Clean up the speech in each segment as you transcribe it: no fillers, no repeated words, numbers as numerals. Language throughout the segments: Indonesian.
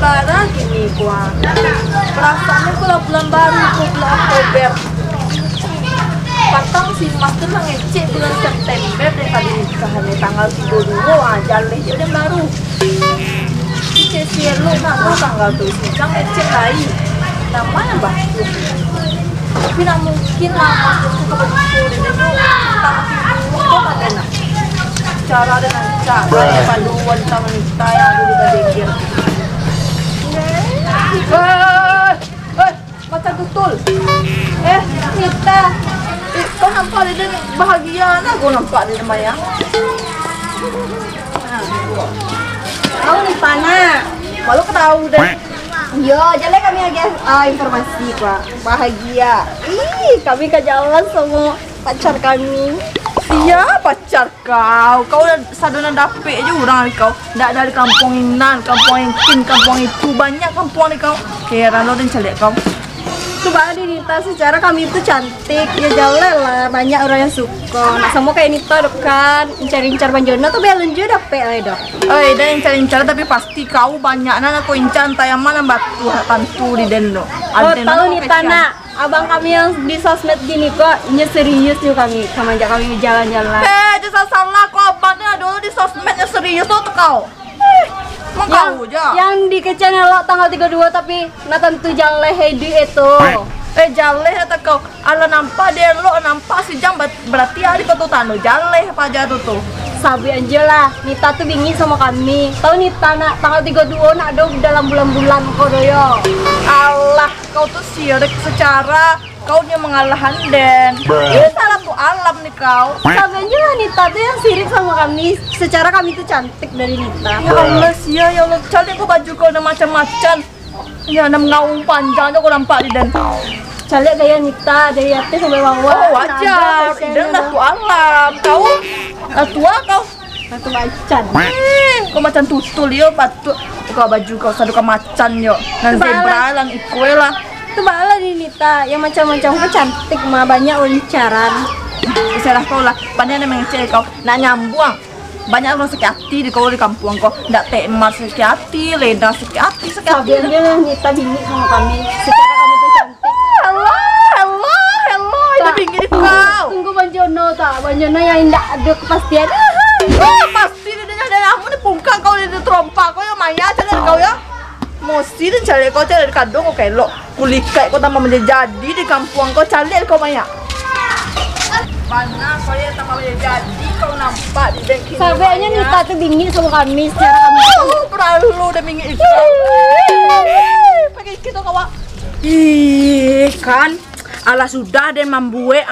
lebaran gini gua. Perasaannya kalau bulan baru, bulan Oktober. Patang si mas tuh ngecek bulan September deh kali nikahan tanggal 32 jalan dia baru. Si lo nak tanggal tuh sidang ngecek lagi. Namanya batu. Tapi nak mungkin lah mas itu kebetulan dia tuh tanggal 32 kan enak. Cara dengan cara paduan sama wanita yang ada di Gadegir. Macam betul. Nita, kau nampak dia bahagia lah. Kau nampak dia Maya. Kau ni panah. Malu ketahu deh. Yo, jalan kami lagi informasi pak. Bahagia. Kami ke jalan sama pacar kami. Iya pacar kau. Kau dah sadona dapet je orang kau. Ndak dari kampung Inan, kampung Ingkin, kampung itu banyak kampung ni kau. Heran lo dan celek kau. Coba Nita, secara kami itu cantik. Ya jalan lah, banyak orang yang suka. Nak sama kayak Nita kan, incar-incar Banjona tuh belen juga dapet lah dok. Dan incar-incar tapi pasti kau banyak nak kau incar entah yang mana batu tantu di dendo. Tahu Nita nak, abang kami yang di sosmed gini kok, ini serius juga kami, ajak kami jalan-jalan. Jangan salah kau abangnya dulu di sosmednya serius tuh kau. Yang, yang di kecilnya lo tanggal 32 tapi na tentu jalan hedu itu. Jaleh atau kau ala nampak dia lo nampak si jam berarti hari kau tuh tano jaleh apa aja tuh. Sabi aja lah, Nita tuh bingit sama kami. Tahu Nita nak tanggal 32 nak ada dalam bulan-bulan kau doyo. Allah, kau tuh sirik secara kau dia mengalahkan dan ini salah tuh alam nih kau. Sabi aja lah Nita tuh yang sirik sama kami. Secara kami tuh cantik dari Nita. Ya Allah sia, ya Allah cantik kau baju kau udah macam-macam. Ya ada ngaung panjangnya kau nampak di dan. Calik gaya Nita dari atas sampai bawah. Oh wajar, dan dah tuh alam kau. Tua kau. Satu macan. Kau macam tutul yo batu. Kau baju kau sadu kau macan yo. Dan zebra lang ikue lah. Itu bala di Nita yang macam-macam kau cantik mah banyak uncaran. Salah kau lah. Pandai memang cewek kau nak nyambung. Banyak orang sakit hati di kau di kampung kau. Ndak temar sakit hati, leda sakit hati, sakit hati. Sabiannya Nita bingit sama kami. Secara kami tuh cantik. Hello, itu pinggir kau. Tunggu Banjono tak, Banjono yang tidak ada kepastian. Pasti dia dari aku ni pungkang kau di trompa kau yang maya cari kau ya. Mesti dan cari kau cari kadang kau kelok. Kulikai kau tambah menjadi di kampung kau cari kau maya. Mana kau yang tambah menjadi kau nampak di dengki. Sabiannya Nita tuh bingit sama kami. Secara kami perlu udah bingit itu. Pakai kita kau. Kan ala sudah dan membuat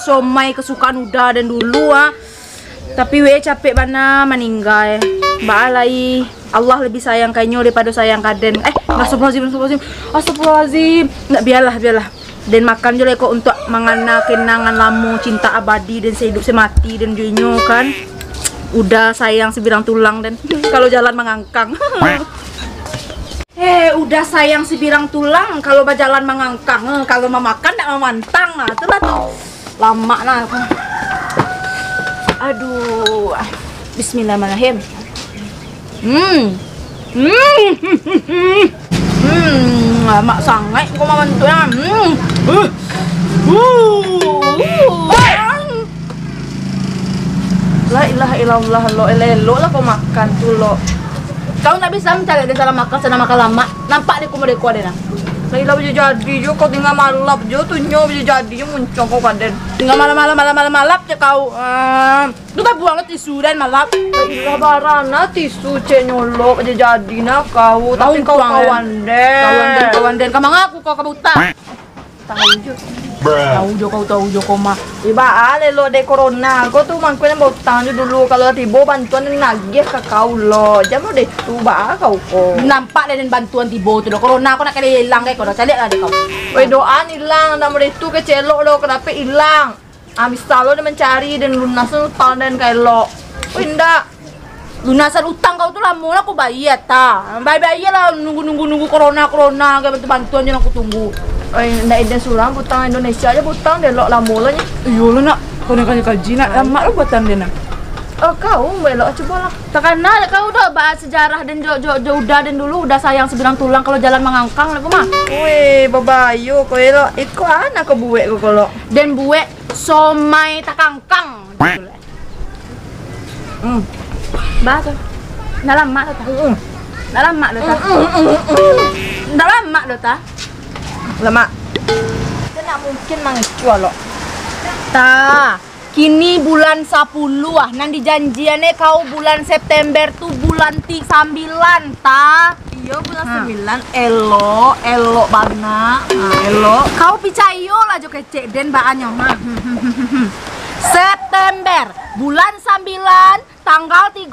somai kesukaan udah dan dulu tapi capek mana meninggal balai Allah lebih sayang kayaknya daripada sayang kaden astagfirullahaladzim nggak biarlah dan makan juga kok untuk mengana kenangan lamu cinta abadi dan sehidup semati dan junyo kan udah sayang sebirang tulang dan kalau jalan mengangkang. Udah sayang sebirang tulang kalau berjalan mengangkang, kalau mau makan tak mau mantang, itulah tuh lama lah. Aduh, Bismillahirrahmanirrahim. Mak sangat kau mau bantuan. La ilaha illallah, lo lah kau makan tuh lo. Kau nak bisa mencari dia salah makan sana makan lama. Nampak dia kumade kuade na. Lagi lah bisa jadi jo kau tinggal malap jo tu nyo bisa jadi jo muncul kau kaden. Tinggal malap je kau. Tu tak buang tisu dan malap. Ilah barana tisu cek nyolok bisa jadi na kau. Tapi kau kawan den. Kau mengaku kau kebuta. Tahu jo. Tahu jo kau mah. Iba ale lo de corona. Kau tu mangkunya botang jo dulu kalau tibo bantuan nagih ke kau lo. Jangan deh tu ba kau ko. Nampak dan bantuan tibo tu do corona kau nak kali hilang kayak kau dah calik lah deh kau. Wei doa hilang nama itu ke celok lo kenapa hilang? Bisa lo dia mencari dan lunasan utang dan kayak lo. Wei ndak. Lunasan utang kau tu lah mula aku bayar ta. Bayar lah nunggu corona kayak bantuan je aku tunggu. Nak iden sulang butang Indonesia aja butang dia lok lama lah nya. Iyo lo nak kau nak kaji nak lama lo butang dia nak. Oh kau belok coba lah. Karena kau udah bahas sejarah dan udah dan dulu udah sayang sebilang tulang kalau jalan mengangkang aku mah. Weh, babayo ko elo. Iko anak ko buwe ko kolo. Dan buwe somai takangkang. Bah tuh. Dalam mak tuh. Dalam mak tuh. Dalam mak tuh. Lama. Kena mungkin mangicu lo. Ta, kini bulan 10 ah. Nanti janjiannya kau bulan September tuh bulan 9 ta. Iya bulan 9 elo bana. Elo. Kau picayo lah jo kecek den baannya mah. September bulan 9 tanggal 30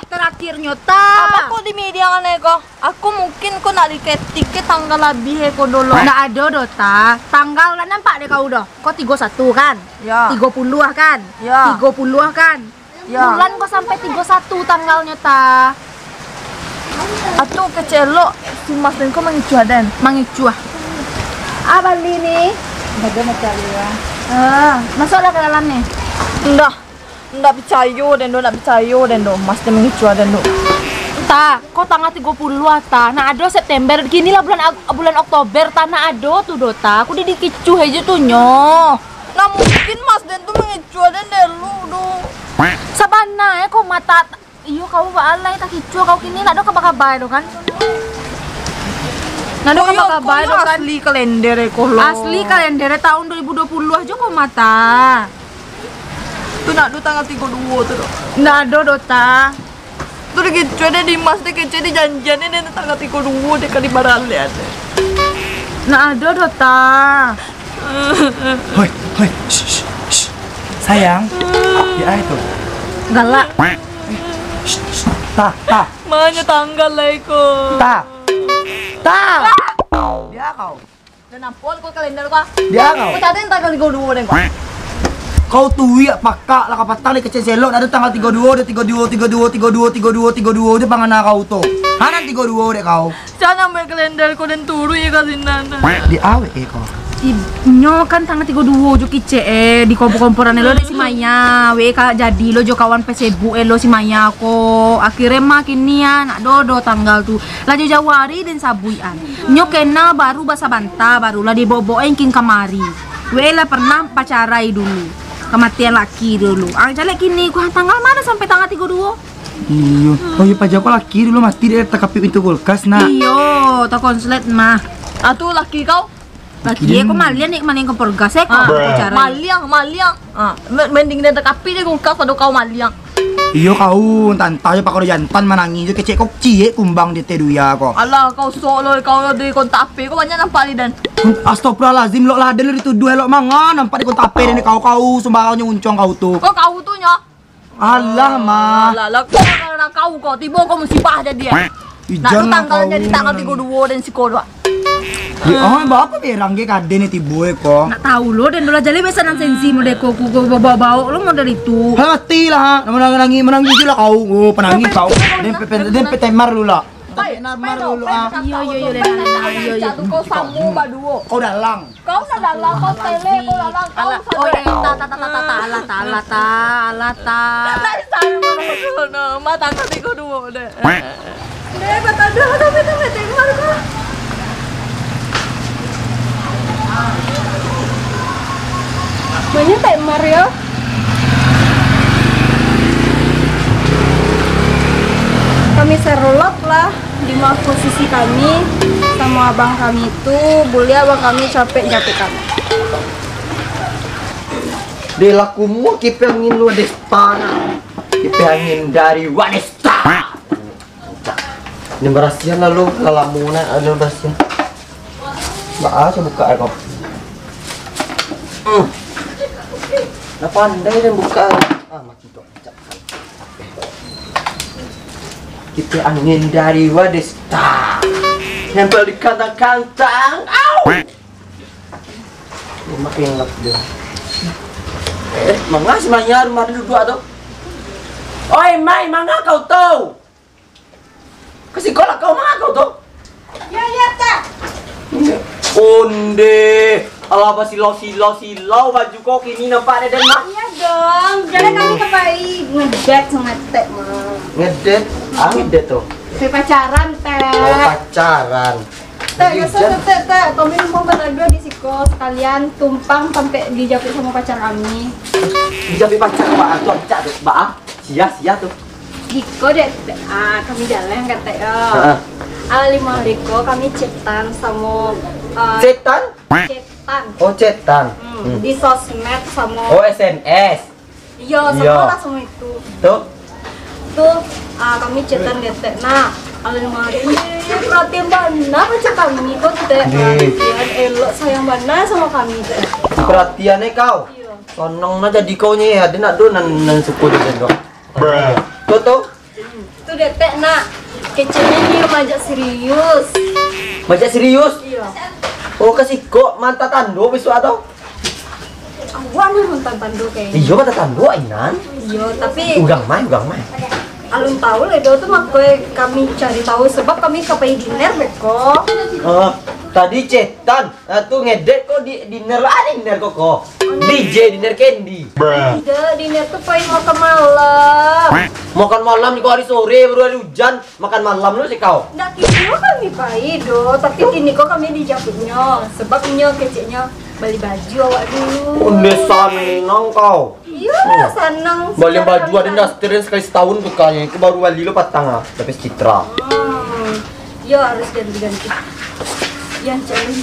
terakhirnya ta. Apa kok di media kan ko? Aku mungkin ko nak diketik tanggal lebih ko dulu. Nggak ada dota. Tanggal lah nampak deh kau udah. Kok 31 kan? Ya. 30 kan? Ya. 30 kan? Ya. Bulan kok sampai 31 tanggalnya ta. Atuh kecelo si Mas Den ko mangicu dan. Mangicu ah. Apa ini? Baga macam ya. Masuklah ke dalam nih. Ndak percaya dan do, ndak percaya dan do. Mas Den mangicu dan do. Ta, kok tanggal 30 ta. Nah ada September gini lah bulan Oktober ta nah ada tuh dota. Aku di kicu aja tuh nyo. Nah mungkin Mas Den tuh mangicu dan delu do. Sabana kok mata iyo kau baalai tak kicu kau kini nak do kabar do kan. Nah do kabar do kan. Asli kalender ko lo. Asli kalender tahun 2020 aja kok mata. Tuh nak do tanggal 32 tuh do. Nggak ada dota. Tuh dikicu ada di Mas de kece di janjiannya dan tanggal 32 dek kali barale ada. Nggak ada dota. Hoi, shh, shh. Sayang, ya itu. Galak. Ta. Mana tanggal lah ko. Ta. Dia kau. Dan ampun ko kalender ko. Dia kau. Ko tadi tanggal 32 den ko. Kau tuwi pakak lah kapatang di kecil selok ada tanggal 32 dia pangan kau tuh. Hanan 32 deh kau. Sana may kalender ko dan turu ya kasi nana. Di awe kau. Nyo kan tanggal 32 jo kice di kompor-komporan lo si Maya we ka jadi lo jo kawan Facebook lo si Maya ko akhirnya makin nian do tanggal tuh laju Jawari dan sabuian nyo kena baru basa banta barulah diboboin king kamari we lah pernah pacarai dulu kematian laki dulu jelek kini gua tanggal mana sampai tanggal 32 Iyo, oh iya Pak Joko laki dulu mati dia tekapi pintu kulkas nah. Iyo, to konslet mah. Atuh laki kau. Laki aku malian nih maling kompor gas kok cara. Maliang. Mending dia tekapi dia kulkas pada kau maliang. Iyo kau, tantanya pak kalau jantan manangin juga kecek kok cie kumbang di teduya kok. Alah kau solo kau di kontak api kau banyak nampak dan. Astagfirullahalazim lo lah ada dituduh lo mangan nampak di kontak api ini kau sembarangnya uncong kau tuh. Kau tuh nya. Allah mah. Alah kau tiba kau musibah jadi dia. Nak tuh tanggalnya di tanggal 32 dan si kodwa. Oh, bapak berang ge kade nih tiboe kok. Nak tahu lo dan dola jali biasa nang sensi mo deko ku bawa lo model itu. Mati lah, menang gitu lah kau. Oh, penangis kau. Dan petemar lu lah. Petemar lu ah. Iyo Jatuh kau samu baduo. Kau dalang. Kau na dalang kau tele kau dalang kau. Oh ya ta. Lai sana mo no mata kati ko duo de. Deh, bata dah tapi temar ko. Banyak temar ya. Kami serolot lah di posisi kami sama abang kami itu, boleh abang kami capek kami. Di lakumu kipe angin lu destana, kipe angin dari wanita. Ini berasian lalu lalamuna ada berasian. Mbak coba buka kok. Nah pandai dan buka. Mati dong. Kipe angin dari wanita. Nempel di kantang-kantang. Au! Ini makin lap dia. Mangga si Maya rumah dulu tuh. Oi, Mai, mangga kau tahu? Kasih kolak kau mangga kau tahu? Ya, tak. Onde, Allah apa silau baju kok ini nampak ada mak. Iya dong, jadi kami kepai ngedet sama Teh mah. Ngedet, ngedet tuh. Kayak pacaran Teh. Oh pacaran. Teh, Teh, kami numpang berdua di Siko sekalian tumpang sampai dijapit sama pacar kami. Dijapit pacar pak tuh acak tuh, pak. Sia tuh. Diko deh, kami jalan kata ya. Lima Riko kami chatan sama Cetan? chatan. Oh cetan. Di sosmed sama Oh SNS. iya Iya. sama lah sama itu. Tuh. Tuh kami chatan gete. Nah, lima Riko perhatian mana pacar kami kok teh perhatian elok sayang mana sama kami teh. Perhatiannya kau. Iya. Sonong aja di kau nya ada nak do nan suku di dok. Tuh. Tuh deh teh nak kecilnya dia majak serius. Macam serius? Iya. Oh kasih kok manta tando besok atau? Awan mantan tando kayaknya. Iya manta tando ainan. Iya, tapi Ugang mai. alun tahu le tuh makanya kami cari tahu sebab kami kepai dinner beko. Tadi cetan, tuh ngedek kok di dinner kok. DJ dinner candy. Tidak, dinner tuh pengen makan malam. Makan malam di hari sore baru hari hujan, makan malam lu sih kau. Nggak kira kami pai do, tapi kini kok kami dijaputnya sebab nyo keceknya beli baju awak dulu. Udah senang kau. Iya, senang. Beli baju ada dasterin sekali setahun tuh kayaknya. Itu baru beli lo patang tapi citra. Ya harus ganti-ganti. Yang cari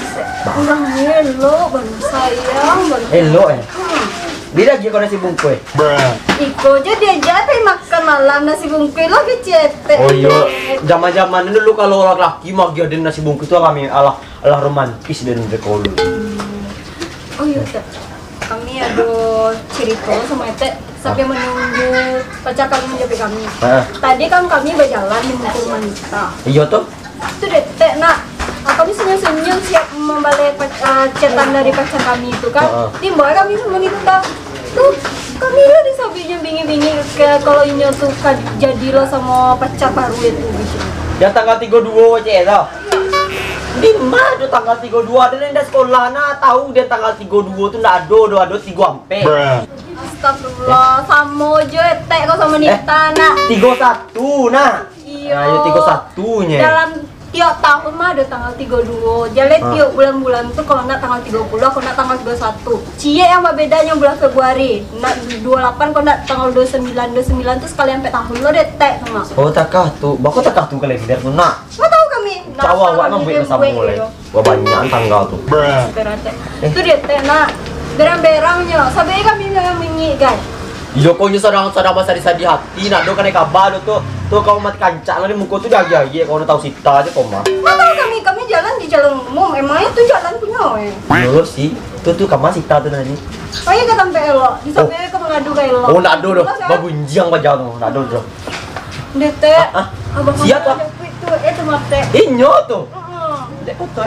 kurang hello, baru sayang, baru. Hello Bila lagi kau nasi bungkui. Iko aja dia jadi makan malam nasi bungkui lagi cete. Oh iya, zaman-zaman dulu kalau laki-laki mau dia ada nasi bungkus itu kami Allah romantis dan dekol. Oh iya teh, kami ada cerita sama teh sampai menunggu pacar kami menjemput kami. Tadi kan kami berjalan di Mukul Manita. Iya tuh. Itu deh teh, nak kami senyum-senyum siap membalik chatan dari pacar kami itu kan. Timbul kami sama Nita. Tuh kami lah disabinya bingi-bingi kalau ini tuh jadi lo sama pacar baru itu gitu. Ya tanggal 32 aja ya tau. Di mana tuh tanggal 32 ada yang dah sekolah nah tahu dia tanggal 32 tuh ndak ada 3 ampe. Astagfirullah, sama aja teh kok sama Nita nak. 31 nah. Iya. Ayo 31 nya. Dalam tiap tahun mah ada tanggal 32. Jadi tiap bulan-bulan tuh kalau nak tanggal 30, kalau nak tanggal 21. Cie yang bedanya bulan Februari. Nak 28 kalau nak tanggal 29 tuh sekalian sampai tahun lo deh teh sama. Oh takah tuh, bakal takah tuh kalender tuh nak. Nggak tahu kami. Cawa awak nang buat sama mulai. Wah banyak tanggal tuh. Itu dia teh nak berang-berangnya. Sampai kami yang menyi guys. Iya kau nyesarang bahasa di hati nak do kan kabar tuh kau mat kancak lah di muka tuh dah ya kau udah tahu sita aja kau mah. Nggak tahu kami jalan di jalan umum. Emangnya tuh jalan punya Iya sih, tuh kamu sita tuh nani. Oh iya kan sampai lo, di sampai ke mengadu kayak lo. Oh nak do babunjang baca tuh nak do. Dete, abang siap tuh. Itu mate. Inyo tuh. Dek foto.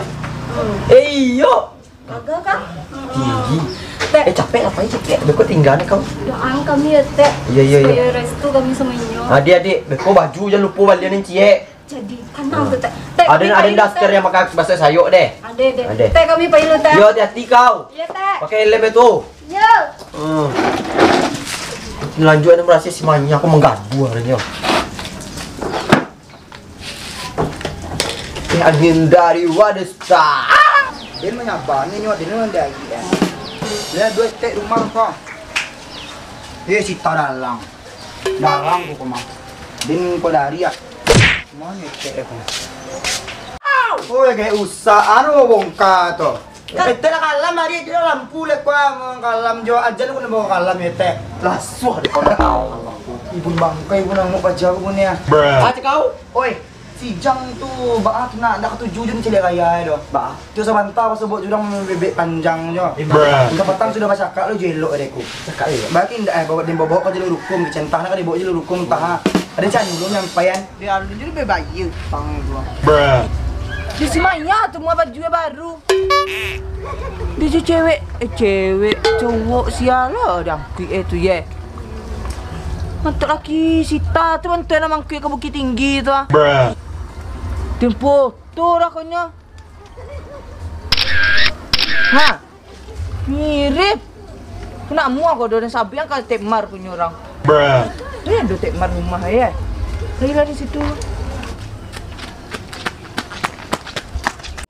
Iyo. Kagak kan? Gigi. Teh, Capek ngapain capek? Beko tinggalnya kau. doang kami ya teh. Iya. Supaya restu kami semuanya. Adik, beko baju jangan lupa balianin cie. Jadi tenang tuh teh. Ada daster yang makan bahasa sayur deh. Ada. Teh kami payu teh. Yo hati-hati kau. Iya teh. Pakai helm itu. Yo. Lanjut merasa si Manya aku mengganggu hari ini. Angin dari wadesta. Dia menyapa ni dia nak dia. Dia dua tek rumah kau. Dia sita dalang kau mah. Din kau dari ya. Mana tek kau? Oh ya kayak usah anu bongkar tu. Tek nak kalam hari dia lampu le kau kalam jo aja lu nak bawa kalam ya tek. Lasuh deh kau dah. Ibu bangkai pun nak baca pun ni. Aja kau. Oi, si Jang tu baat nak dah ketujuh je cili raya tu. Baat. Tu sebentar pas sebut jurang bebek panjang je. Hingga petang sudah baca kak lu jelok adeku. Cakap dia. Bagi ndak bawa dia bawa kau jalur hukum dicentah nak dia bawa jalur hukum tah. Ada can belum nyampaian. Dia alun jadi bebayi tang tu. Di si Maya tuh mau baju baru. Dia cewek, cowok siala dangki itu ya. Mantuk laki Sita tu mantuk nama mangkui ke Bukit Tinggi tu ah. Tempo tu dah konya. Ha. Mirip. Kena muak kok dengan sapi yang kayak Tekmar punya orang. Ini ada Tekmar rumah ya. Saya di situ.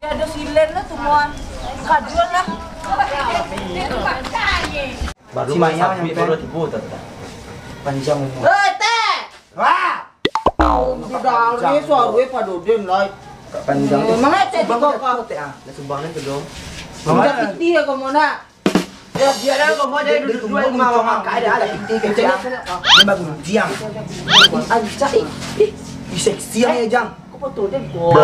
Ya ada silen lah semua. Kaduan lah. Baru Si Maya sapi nyampe. baru tipu tadi. Panjang umur. Teh. Wah. Udah ni suara padoden lah. Panjang. Mana cek Bang, kok kau kau? teh ah. Dah sumbangan tu dong. Udah piti ya kamu nak. Ya biar dah kau jadi duduk dua lima orang kaya dah ada. Dia bagus diam. Ancak Di seksi ya Jang. Kau foto dia kau.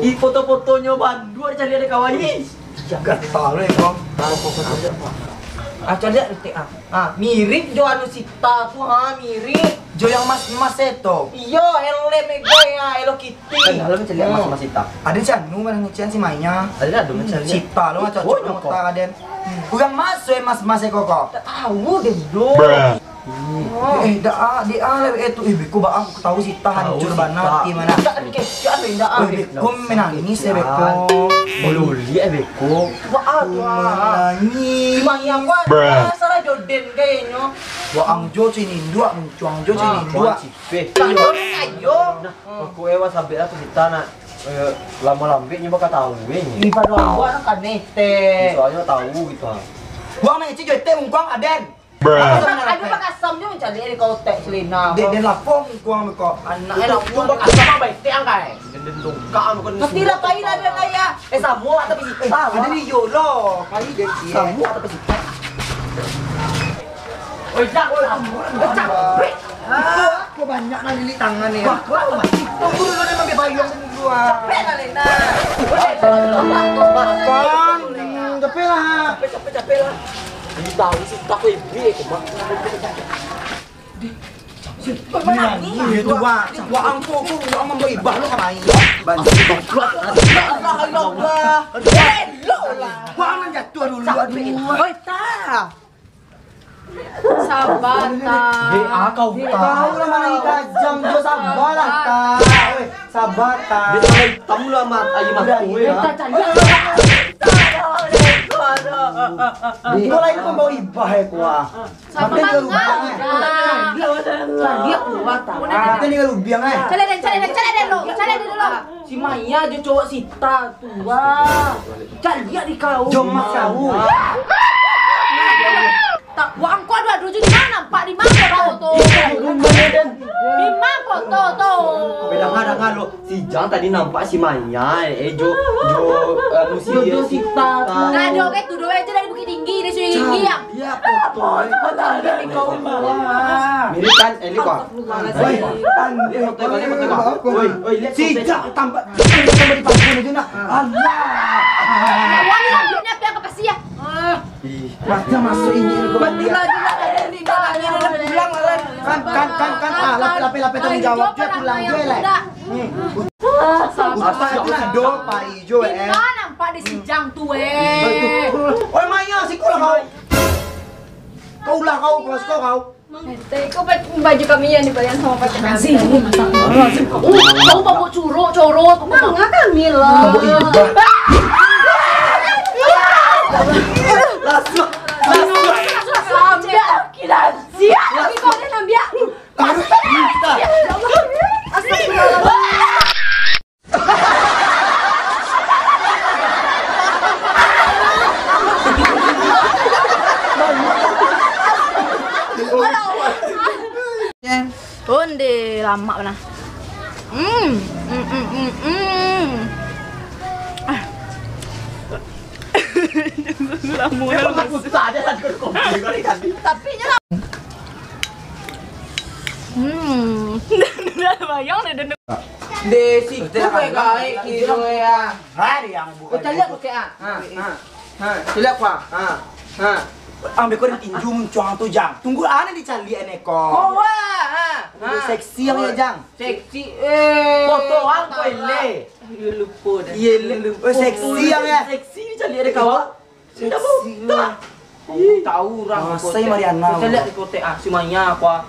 Ini foto-fotonya bandu ada cari ada kawan ni. Gak tahu nih kong. Acar dia teh mirip jo anu Sita tuh mirip. Jo yang mas itu. Iya, helm ego ya, Hello Kitty. Kan dalam cari mas Sita. Ada Canu mana ngecian si Maya. Ada dong cari. Cita lo nggak cocok sama kita kaden. Bukan masuk ya mas kok. Tahu deh do. Dah itu beko ba aku tahu Sita hancur banget gimana. Tak kecak indah Beko menangis ya beko. Belum lihat beko. Wah, Menangis. Maya apa? Salah joden kayaknya. Wah angjo sini dua, cuang jo sini dua. Cipe. Kalau ayo. Aku ewa sampai aku Sita nak. Lama-lama ni bakal tahu ni. Di pada orang kan nete. Soalnya tahu gitu. Gua main cik jote mungkuang aden. Ada pakai asam juga mencari di kau tek selina. Den lapong mungkuang meko. Anaknya nak Yung bakal sama baik tiang kai. Dan dongka bukan. Mesti lah kain ada kaya. Semua tapi Sita. Ada di Yolo. Kali dia Semua tapi Sita. Oi, jak Capek. Kok banyak kali lilit tangan ya. Tunggu dulu nih mampir bayang gua. Capek lah Lena. Kan, tapi lah. Capek lah. Ini tahu Sita ko ibi ko mak. Iya tuh wah angko gua amang ibah lu kamain. Bantu Allah. Hello lah. Gua amang jatuh dulu aduh. Oi ta. Sabar ta. Kau Tahu lah mana ikajang jo sabar lah ta. Oi, sabar ta. kamu lah mat ayo mat kowe ya. Mulai itu bawa ibah ya gua. Sampai ke lubang eh. Dia kuat ta. Kita nih ke lubang eh. Cale dulu. Si Maya dia cowok Sita tua. Cari dia di kau. Jom mas kau. Tak, wang kau ada di mana? Pak di mana kau tu? Di mana kau tu? Beda lo. Si Jang tadi nampak si Maya, Jo si Sita. Nah, dia oke tu dua aja dari Bukit Tinggi, dari Sungai Tinggi ya. Iya, foto. Dia di kau. Mirip kan Eli kok. Oi, Oi, lihat Sijak tambah di panggung aja nak. Allah. Wang yang duitnya apa yang kepasi ya? Masa masuk ini ke Gila dari pulang lah. Kan lape tanggung jawab dia pulang dia lah. Apa itu lah do pai jo Di mana nampak di Sijang tu Oi Maya si kau lah kau. Kau. Kau baju kami yang dibayar sama pacar kami. Kau bawa coro. Mangga kami lah. Langsung. Sambil kita siap. Tapi kau ada nambia. Onde lama mana? Tapi nyala. Bayang deh. Desi tu kai kilo ya. Hari yang Kau cari aku ke Cili apa? Ambil kau tinju muncung tu Jang. Tunggu ana dicari kau. Seksi yang ya Jang. Seksi Fotoan ko ile. lupa dah. Iya, seksi yang ya. Seksi cari ada kawan. Seksi lah. Tahu orang Saya Mariana. Kita lihat di kote si Maya apa.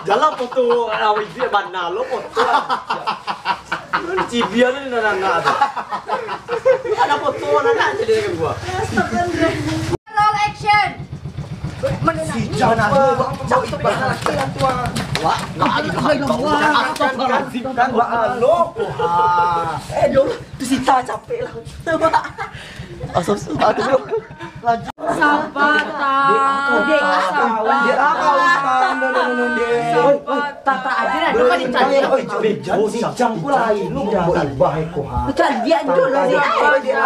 Jalan foto awak dia mana lo foto. Cibian ni nana. ada foto anak jadi dengan gua. Roll action. Si Jana cakep banget tua. Wah, kan lo. Dulu tu Sita capek lah. Asal sudah tu. Sabar ta. Dia kau Tata aja lah kan dicari. Oh, si Jang pula ini dah baik kau ha. Cari dia dulu lah dia.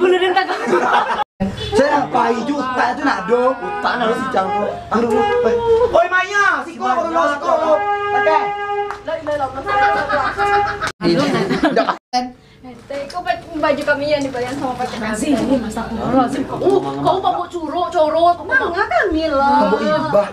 Boleh rentak. Saya apa itu? Tak tu nak do. Tak nak si Jang tu. Oi Maya, si kau dulu si kau. Okey. Kau baju kami yang dibayar sama pacar kami. Kau bawa curuk, corok. Mangga kami lah. Kamu ibah.